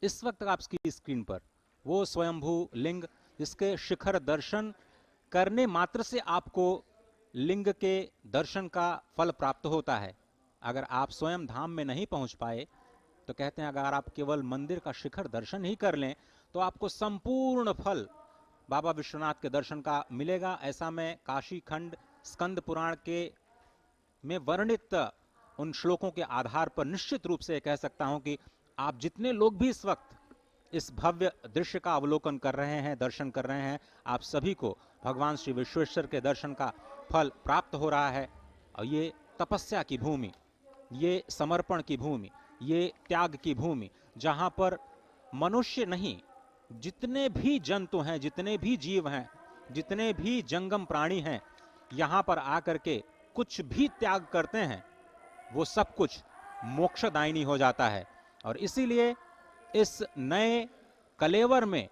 इस वक्त आपकी स्क्रीन पर वो स्वयंभू लिंग, जिसके शिखर दर्शन करने मात्र से आपको लिंग के दर्शन का फल प्राप्त होता है। अगर आप स्वयं धाम में नहीं पहुंच पाए तो कहते हैं अगर आप केवल मंदिर का शिखर दर्शन ही कर लें तो आपको संपूर्ण फल बाबा विश्वनाथ के दर्शन का मिलेगा। ऐसा मैं काशी खंड स्कंद पुराण के में वर्णित उन श्लोकों के आधार पर निश्चित रूप से कह सकता हूं कि आप जितने लोग भी इस वक्त इस भव्य दृश्य का अवलोकन कर रहे हैं, दर्शन कर रहे हैं, आप सभी को भगवान श्री विश्वेश्वर के दर्शन का फल प्राप्त हो रहा है। और ये तपस्या की भूमि, ये समर्पण की भूमि, ये त्याग की भूमि, जहां पर मनुष्य नहीं, जितने भी जंतु हैं, जितने भी जीव हैं, जितने भी जंगम प्राणी हैं, यहां पर आकर के कुछ भी त्याग करते हैं, वो सब कुछ मोक्षदायिनी हो जाता है। और इसीलिए इस नए कलेवर में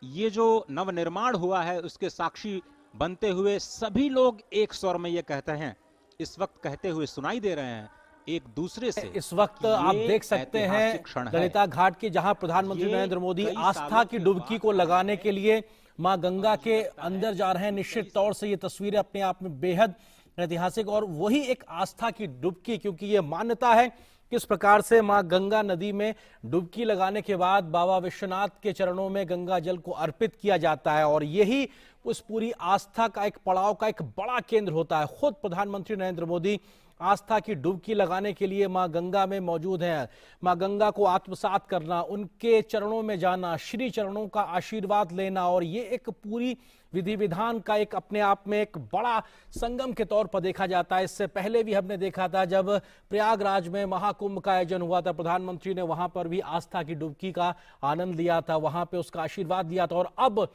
ये जो नवनिर्माण हुआ है उसके साक्षी बनते हुए सभी लोग एक स्वर में ये कहते हैं, इस वक्त कहते हुए सुनाई दे रहे हैं एक दूसरे से। इस वक्त आप देख सकते हैं ललिता घाट की, जहां प्रधानमंत्री नरेंद्र मोदी आस्था की डुबकी को लगाने के लिए मां गंगा के अंदर जा रहे हैं। निश्चित तौर से ये तस्वीरें अपने आप में बेहद ऐतिहासिक और वही एक आस्था की डुबकी, क्योंकि ये मान्यता है किस प्रकार से मां गंगा नदी में डुबकी लगाने के बाद बाबा विश्वनाथ के चरणों में गंगा जल को अर्पित किया जाता है और यही उस पूरी आस्था का एक पड़ाव का एक बड़ा केंद्र होता है। खुद प्रधानमंत्री नरेंद्र मोदी आस्था की डुबकी लगाने के लिए मां गंगा में मौजूद हैं। मां गंगा को आत्मसात करना, उनके चरणों में जाना, श्री चरणों का आशीर्वाद लेना, और ये एक पूरी विधि विधान का एक अपने आप में एक बड़ा संगम के तौर पर देखा जाता है। इससे पहले भी हमने देखा था जब प्रयागराज में महाकुंभ का आयोजन हुआ था, प्रधानमंत्री ने वहां पर भी आस्था की डुबकी का आनंद लिया था, वहां पे उसका आशीर्वाद दिया था। और अब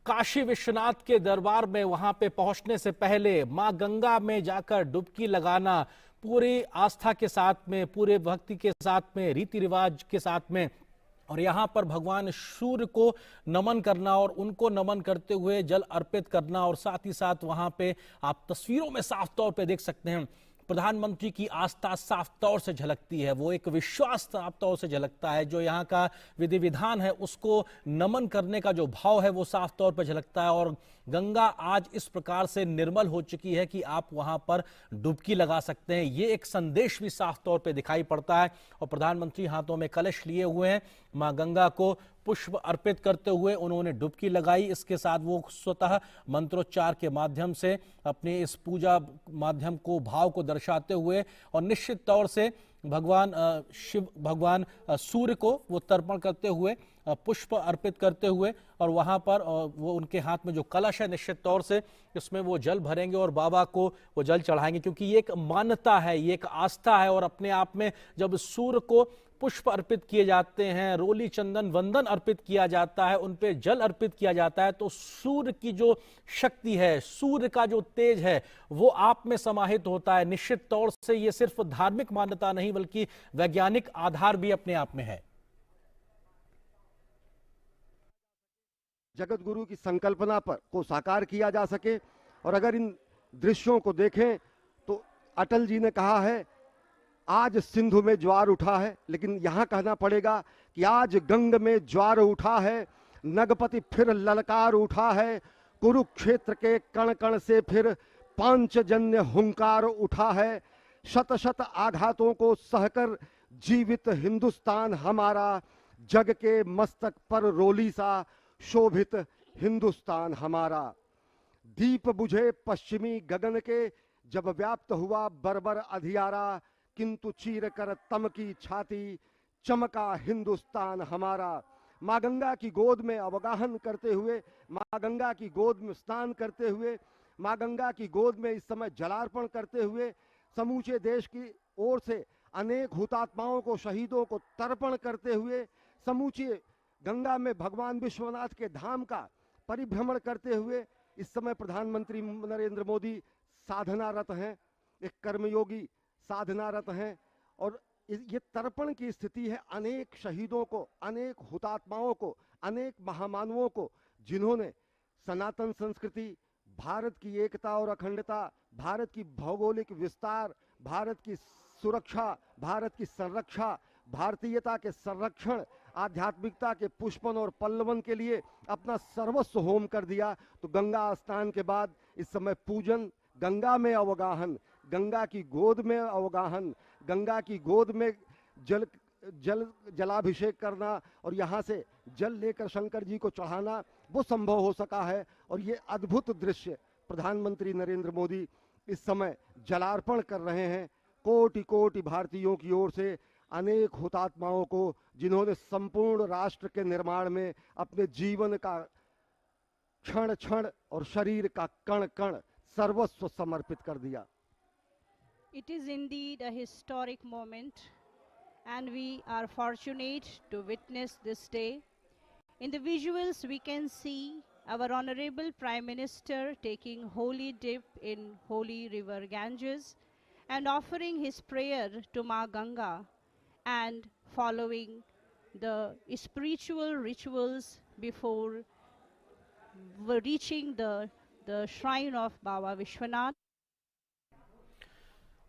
काशी विश्वनाथ के दरबार में वहां पे पहुंचने से पहले मां गंगा में जाकर डुबकी लगाना, पूरी आस्था के साथ में, पूरे भक्ति के साथ में, रीति रिवाज के साथ में, और यहाँ पर भगवान सूर्य को नमन करना और उनको नमन करते हुए जल अर्पित करना। और साथ ही साथ वहाँ पे आप तस्वीरों में साफ तौर पे देख सकते हैं प्रधानमंत्री की आस्था साफ तौर से झलकती है, वो एक विश्वास साफ तौर से झलकता है। जो यहाँ का विधि विधान है उसको नमन करने का जो भाव है वो साफ तौर पर झलकता है। और गंगा आज इस प्रकार से निर्मल हो चुकी है कि आप वहां पर डुबकी लगा सकते हैं, ये एक संदेश भी साफ तौर पे दिखाई पड़ता है। और प्रधानमंत्री हाथों में कलश लिए हुए हैं, मां गंगा को पुष्प अर्पित करते हुए उन्होंने डुबकी लगाई। इसके साथ वो स्वतः मंत्रोच्चार के माध्यम से अपने इस पूजा माध्यम को, भाव को दर्शाते हुए, और निश्चित तौर से भगवान शिव, भगवान सूर्य को वो तर्पण करते हुए, पुष्प अर्पित करते हुए, और वहां पर वो उनके हाथ में जो कलश है निश्चित तौर से इसमें वो जल भरेंगे और बाबा को वो जल चढ़ाएंगे, क्योंकि ये एक मान्यता है, ये एक आस्था है। और अपने आप में जब सूर्य को पुष्प अर्पित किए जाते हैं, रोली चंदन वंदन अर्पित किया जाता है, उन पे जल अर्पित किया जाता है, तो सूर्य की जो शक्ति है, सूर्य का जो तेज है वो आप में समाहित होता है। निश्चित तौर से ये सिर्फ धार्मिक मान्यता नहीं बल्कि वैज्ञानिक आधार भी अपने आप में है। जगत गुरु की संकल्पना पर को साकार किया जा सके। और अगर इन दृश्यों को देखें तो अटल जी ने कहा है आज सिंधु में ज्वार उठा है, लेकिन यहां कहना पड़ेगा कि आज गंग में ज्वार उठा है, नगपति फिर ललकार उठा है, कुरुक्षेत्र के कण कण से फिर पांचजन्य हुंकार उठा है, शत शत आघातों को सहकर जीवित हिंदुस्तान हमारा, जग के मस्तक पर रोली सा शोभित हिंदुस्तान हमारा। दीप बुझे पश्चिमी गगन के जब व्याप्त हुआ बर्बर अधियारा, किंतु चीर कर तम की छाती चमका हिंदुस्तान हमारा। माँ गंगा की गोद में अवगाहन करते हुए, माँ गंगा की गोद में स्नान करते हुए, माँ गंगा की गोद में इस समय जलार्पण करते हुए समूचे देश की ओर से अनेक हुतात्माओं को, शहीदों को तर्पण करते हुए, समूचे गंगा में भगवान विश्वनाथ के धाम का परिभ्रमण करते हुए इस समय प्रधानमंत्री नरेंद्र मोदी साधनारत हैं, एक कर्मयोगी साधनारत हैं। और ये तर्पण की स्थिति है अनेक शहीदों को, अनेक हुतात्माओं को, अनेक महामानवों को, जिन्होंने सनातन संस्कृति, भारत की एकता और अखंडता, भारत की भौगोलिक विस्तार, भारत की सुरक्षा, भारत की संरक्षा, भारतीयता के संरक्षण, आध्यात्मिकता के पुष्पन और पल्लवन के लिए अपना सर्वस्व होम कर दिया। तो गंगा स्नान के बाद इस समय पूजन, गंगा में अवगाहन, गंगा की गोद में अवगाहन, गंगा की गोद में जलाभिषेक करना और यहाँ से जल लेकर शंकर जी को चढ़ाना, वो संभव हो सका है। और ये अद्भुत दृश्य प्रधानमंत्री नरेंद्र मोदी इस समय जलार्पण कर रहे हैं कोटि कोटि भारतीयों की ओर से अनेक हुतात्माओं को, जिन्होंने संपूर्ण राष्ट्र के निर्माण में अपने जीवन का क्षण क्षण और शरीर का कण कण सर्वस्व समर्पित कर दिया। It is indeed a historic moment and we are fortunate to witness this day. In the visuals, we can see our Honorable Prime Minister taking holy dip in holy river Ganges and offering his prayer to Ma Ganga and following the spiritual rituals before reaching the shrine of Baba Vishwanath.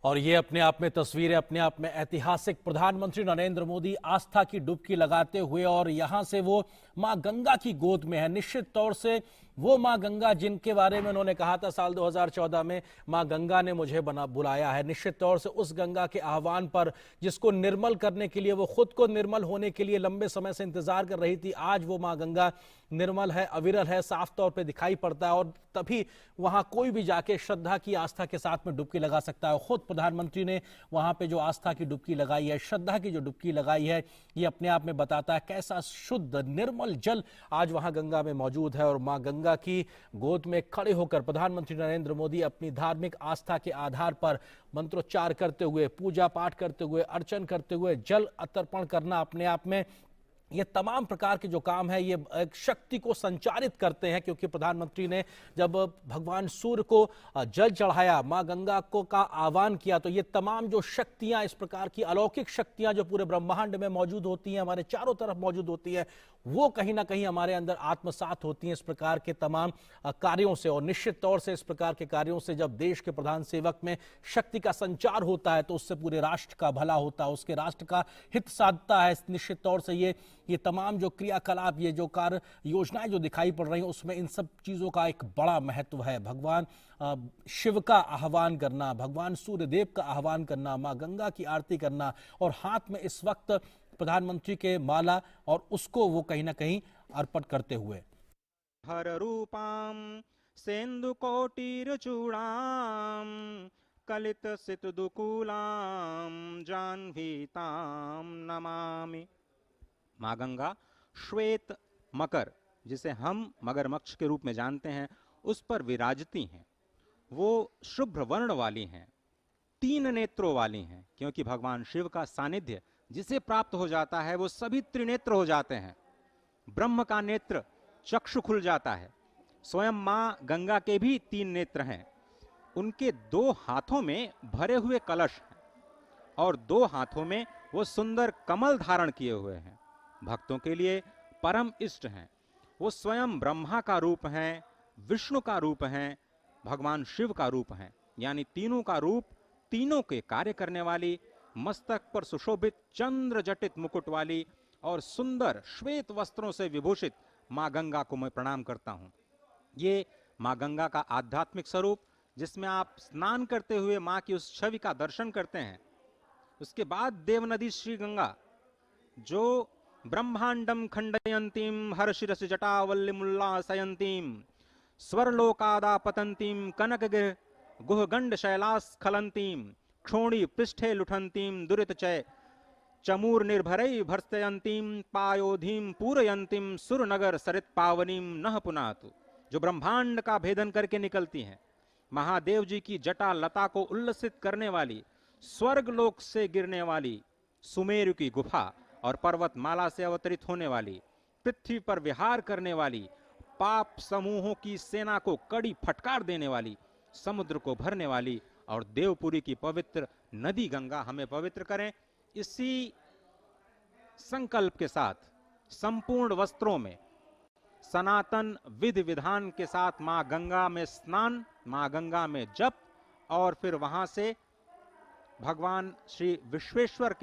और ये अपने आप में तस्वीरें अपने आप में ऐतिहासिक, प्रधानमंत्री नरेंद्र मोदी आस्था की डुबकी लगाते हुए और यहां से वो मां गंगा की गोद में है। निश्चित तौर से वो मां गंगा जिनके बारे में उन्होंने कहा था साल 2014 में, मां गंगा ने मुझे बुलाया है, निश्चित तौर से उस गंगा के आह्वान पर जिसको निर्मल करने के लिए वो खुद को निर्मल होने के लिए लंबे समय से इंतजार कर रही थी, आज वो मां गंगा निर्मल है, अविरल है, साफ तौर पे दिखाई पड़ता है और तभी वहां कोई भी जाके श्रद्धा की आस्था के साथ में डुबकी लगा सकता है। खुद प्रधानमंत्री ने वहां पे जो आस्था की डुबकी लगाई है, श्रद्धा की जो डुबकी लगाई है, ये अपने आप में बताता है कैसा शुद्ध निर्मल जल आज वहां गंगा में मौजूद है। और मां गंगा की गोद में खड़े होकर प्रधानमंत्री नरेंद्र मोदी अपनी धार्मिक आस्था के आधार पर मंत्रोच्चार करते हुए, पूजा पाठ करते हुए, अर्चन करते हुए, जल अर्पण करना अपने आप में ये तमाम प्रकार के जो काम है ये एक शक्ति को संचारित करते हैं। क्योंकि प्रधानमंत्री ने जब भगवान सूर्य को जल चढ़ाया, मां गंगा को का आह्वान किया, तो ये तमाम जो शक्तियां, इस प्रकार की अलौकिक शक्तियां जो पूरे ब्रह्मांड में मौजूद होती हैं, हमारे चारों तरफ मौजूद होती है, वो कहीं ना कहीं हमारे अंदर आत्मसात होती हैं इस प्रकार के तमाम कार्यों से। और निश्चित तौर से इस प्रकार के कार्यों से जब देश के प्रधान सेवक में शक्ति का संचार होता है तो उससे पूरे राष्ट्र का भला होता है, उसके राष्ट्र का हित साधता है। निश्चित तौर से ये तमाम जो क्रियाकलाप, ये जो कार्य योजनाएं जो दिखाई पड़ रही हैं, उसमें इन सब चीजों का एक बड़ा महत्व है। भगवान शिव का आह्वान करना, भगवान सूर्यदेव का आह्वान करना, मां गंगा की आरती करना और हाथ में इस वक्त प्रधानमंत्री के माला और उसको वो कहीं ना कहीं अर्पण करते हुए हर रूपाम सेंदु कोटिर चूड़ाम कलित सित दुकूलाम जाह्नवीताम नमामि। मां गंगा श्वेत मकर, जिसे हम मगरमच्छ के रूप में जानते हैं, उस पर विराजती हैं। वो शुभ्र वर्ण वाली हैं, 3 नेत्रों वाली हैं, क्योंकि भगवान शिव का सानिध्य जिसे प्राप्त हो जाता है वो सभी त्रिनेत्र हो जाते हैं। ब्रह्म का नेत्र चक्षु खुल जाता है। स्वयं मां गंगा के भी 3 नेत्र हैं। उनके 2 हाथों में भरे हुए कलश हैं और 2 हाथों में वो सुंदर कमल धारण किए हुए हैं। भक्तों के लिए परम इष्ट हैं। वो स्वयं ब्रह्मा का रूप हैं, विष्णु का रूप हैं, भगवान शिव का रूप हैं, यानी तीनों का रूप, तीनों के कार्य करने वाली, मस्तक पर सुशोभित चंद्र जटित मुकुट वाली और सुंदर श्वेत वस्त्रों से विभूषित मां गंगा को मैं प्रणाम करता हूं। ये मां गंगा का आध्यात्मिक स्वरूप, जिसमें आप स्नान करते हुए मां की उस छवि का दर्शन करते हैं। उसके बाद देव नदी श्री गंगा, जो ब्रह्मांडम खंडयंतीम हर्षिरस जटावल्लिमुल्लासयंतीम स्वरलोकादापतंतीम कनकगिर गुहगंड शैलास्खलंतीम क्षोणी पृष्ठे लुठंतीम दुरितचय चमूर निर्भरै भर्सयंतीम पायोधीम पूरयंतीम सुरनगर सरित पावनीम नह पुनातु, जो ब्रह्मांड का भेदन करके निकलती हैं। महादेव जी की जटा लता को उल्लसित करने वाली, स्वर्ग लोक से गिरने वाली, सुमेरु की गुफा और पर्वतमाला से अवतरित होने वाली, पृथ्वी पर विहार करने वाली, पाप समूहों की सेना को कड़ी फटकार देने वाली, समुद्र को भरने वाली और देवपुरी की पवित्र नदी गंगा हमें पवित्र करें। इसी संकल्प के साथ संपूर्ण वस्त्रों में सनातन विधि विधान के साथ मां गंगा में स्नान, मां गंगा में जप और फिर वहां से भगवान श्री विश्वेश्वर के